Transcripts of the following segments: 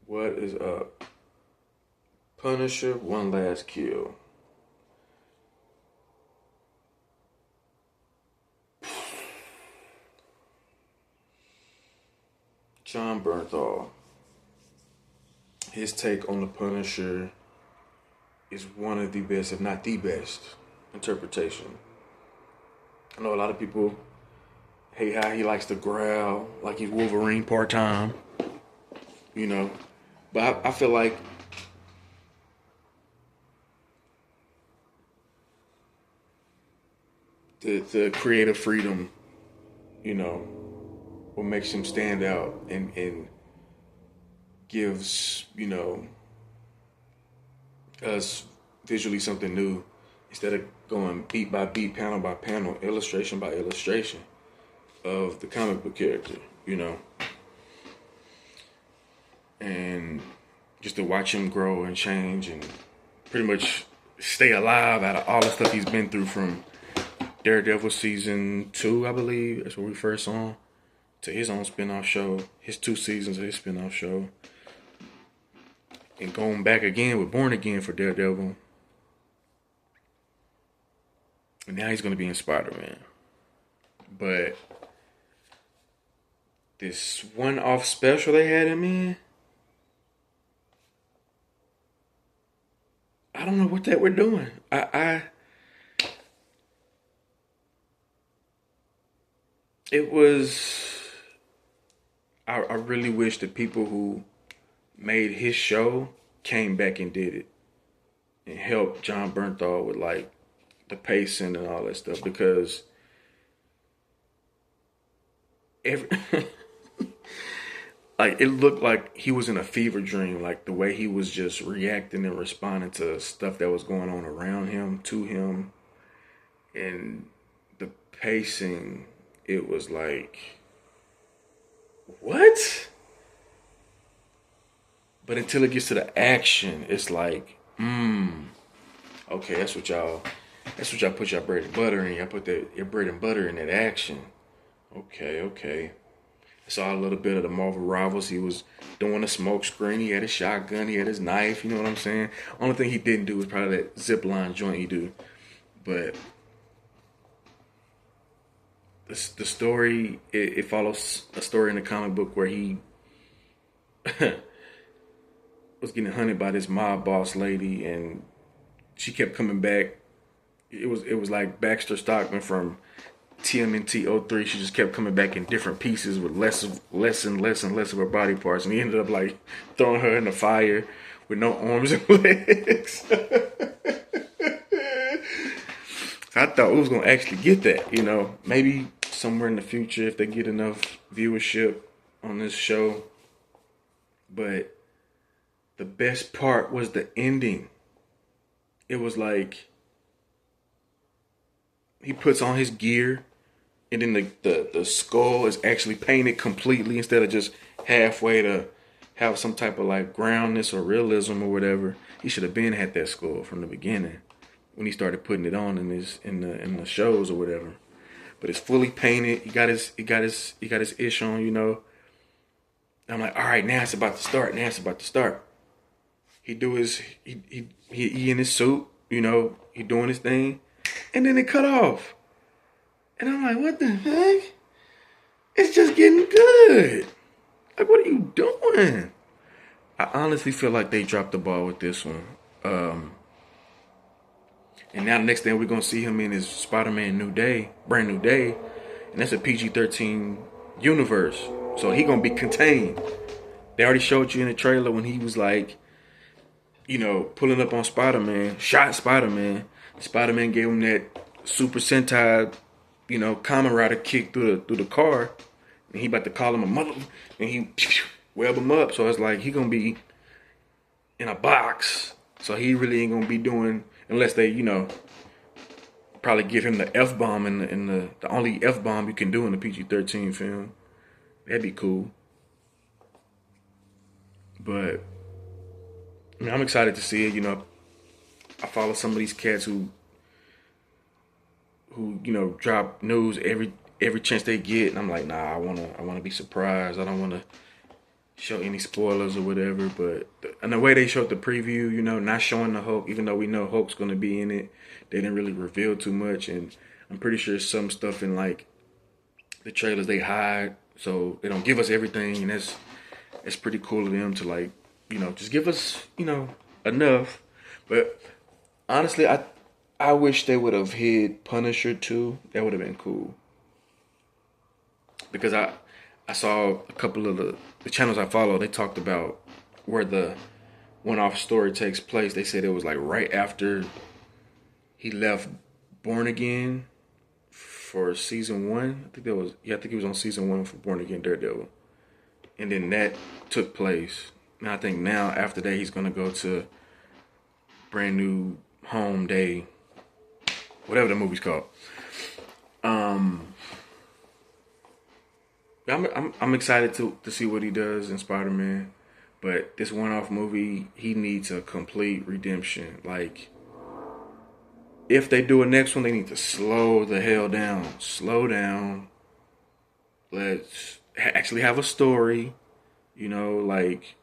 What is up? Punisher, One Last Kill. Jon Bernthal. His take on the Punisher is one of the best, if not the best, interpretation. I know a lot of people hate how he likes to growl like he's Wolverine part time, you know. But I feel like the creative freedom, you know, what makes him stand out and gives, us visually something new instead of going beat by beat, panel by panel, illustration by illustration of the comic book character, and just to watch him grow and change and pretty much stay alive out of all the stuff he's been through from Daredevil season 2, I believe. That's where we first saw him. To his own spin-off show, his 2 seasons of his spin-off show. And going back again with Born Again for Daredevil. And now he's going to be in Spider-Man. But this one-off special they had him in, I don't know what that we're doing. It was, I really wish the people who made his show came back and did it and helped Jon Bernthal with like the pacing and all that stuff, because every like it looked like he was in a fever dream, like the way he was just reacting and responding to stuff that was going on around him, to him, and the pacing. It was like, what? But until it gets to the action, it's like, okay, that's what y'all put your bread and butter in. Y'all put your bread and butter in that action. Okay. I saw a little bit of the Marvel Rivals. He was doing a smoke screen. He had a shotgun. He had his knife. You know what I'm saying? Only thing he didn't do was probably that zip line joint he do. But the story, it follows a story in the comic book where he was getting hunted by this mob boss lady, and she kept coming back. It was like Baxter Stockman from TMNT '03. She just kept coming back in different pieces with less and less of her body parts, and he ended up like throwing her in the fire with no arms and legs. I thought we was gonna actually get that, maybe somewhere in the future if they get enough viewership on this show. But the best part was the ending. It was like he puts on his gear, and then the skull is actually painted completely instead of just halfway to have some type of like groundness or realism or whatever. He should have been had that skull from the beginning when he started putting it on in the shows or whatever. But it's fully painted. He got his ish on. I'm like, all right, now it's about to start. He do his he in his suit, he doing his thing, and then it cut off. And I'm like, what the heck? It's just getting good. Like, what are you doing? I honestly feel like they dropped the ball with this one. And now the next thing we're gonna see him in is Spider-Man Brand New Day, and that's a PG-13 universe. So he gonna be contained. They already showed you in the trailer when he was like, pulling up on Spider-Man, shot Spider-Man. Spider-Man gave him that Super Sentai, Kamen Rider kick through the car, and he about to call him a mother, and he web him up. So it's like he gonna be in a box. So he really ain't gonna be doing, unless they, probably give him the F bomb in the only F bomb you can do in a PG-13 film. That'd be cool. But I mean, I'm excited to see it. I follow some of these cats who drop news every chance they get, and I'm like, nah, I wanna be surprised. I don't wanna show any spoilers or whatever, but and the way they showed the preview, you know, not showing the Hulk, even though we know Hulk's gonna be in it, they didn't really reveal too much, and I'm pretty sure some stuff in like the trailers they hide, so they don't give us everything, and it's pretty cool of them to like, you know, just give us, you know, enough. But honestly, I wish they would have hid Punisher too. That would have been cool because I saw a couple of the channels I follow. They talked about where the one-off story takes place. They said it was like right after he left Born Again for season 1. I think that was I think he was on season 1 for Born Again Daredevil, and then that took place. And I think now after that he's gonna go to Brand New Home Day, whatever the movie's called. I'm excited to see what he does in Spider-Man, but this one-off movie, he needs a complete redemption. Like, if they do a next one, they need to slow the hell down. Slow down. Let's actually have a story. You know, like,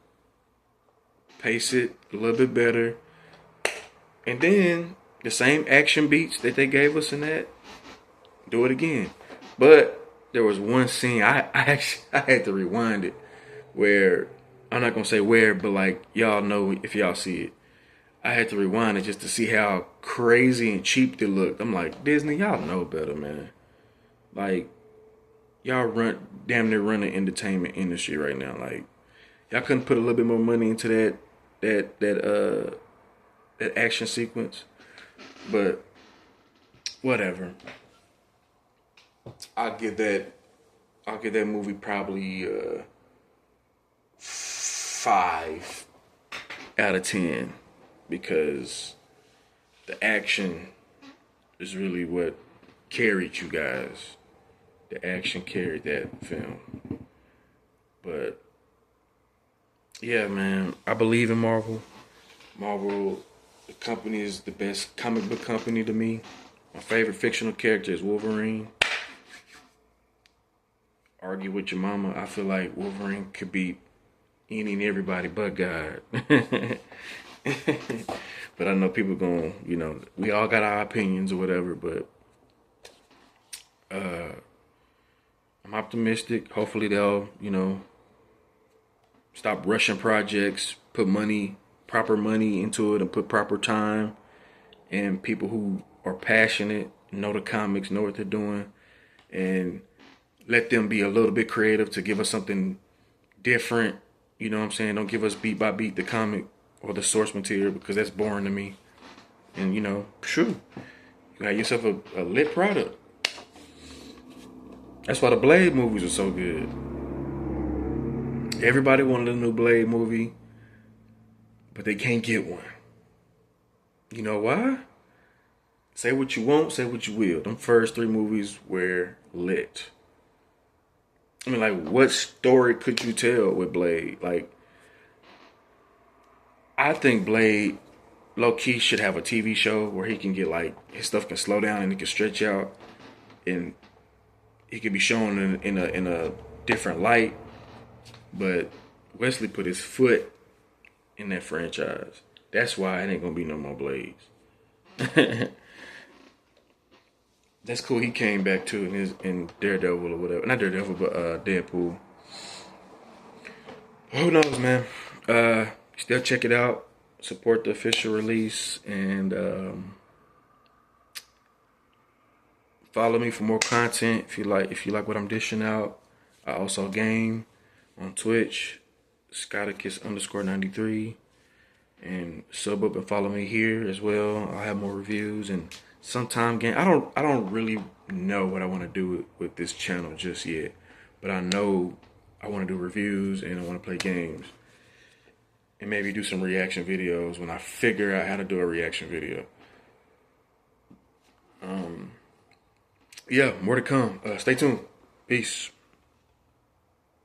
pace it a little bit better. And then, the same action beats that they gave us in that, do it again. But there was one scene, I had to rewind it, where, I'm not going to say where, but like, y'all know if y'all see it. I had to rewind it just to see how crazy and cheap it looked. I'm like, Disney, y'all know better, man. Like, y'all damn near run the entertainment industry right now. Like, y'all couldn't put a little bit more money into that action sequence. But whatever. I'll give that movie probably 5 out of 10 because the action is really what carried you guys. The action carried that film. But yeah, man, I believe in Marvel. Marvel, the company is the best comic book company to me. My favorite fictional character is Wolverine. Argue with your mama. I feel like Wolverine could beat any and everybody but God. But I know people going, you know, we all got our opinions or whatever, but I'm optimistic. Hopefully they'll, you know, stop rushing projects, put proper money into it, and put proper time, and people who are passionate, know the comics, know what they're doing, and let them be a little bit creative to give us something different. You know what I'm saying? Don't give us beat by beat the comic or the source material because that's boring to me. And, you know, sure, you got yourself a lit product. That's why the Blade movies are so good. Everybody wanted a new Blade movie, but they can't get one. You know why? Say what you want, say what you will. Them first 3 movies were lit. I mean, like, what story could you tell with Blade? Like, I think Blade, low-key, should have a TV show where he can get, like, his stuff can slow down and it can stretch out. And he could be shown in a different light. But Wesley put his foot in that franchise. That's why it ain't gonna be no more Blades. That's cool. He came back too in Daredevil or whatever. Not Daredevil, but Deadpool. Who knows, man? Still check it out. Support the official release and follow me for more content if you like what I'm dishing out. I also game on Twitch, Scotticus_93, and sub up and follow me here as well. I'll have more reviews and sometime game. I don't really know what I want to do with this channel just yet, but I know I want to do reviews and I want to play games and maybe do some reaction videos when I figure out how to do a reaction video. Yeah, more to come. Stay tuned. Peace.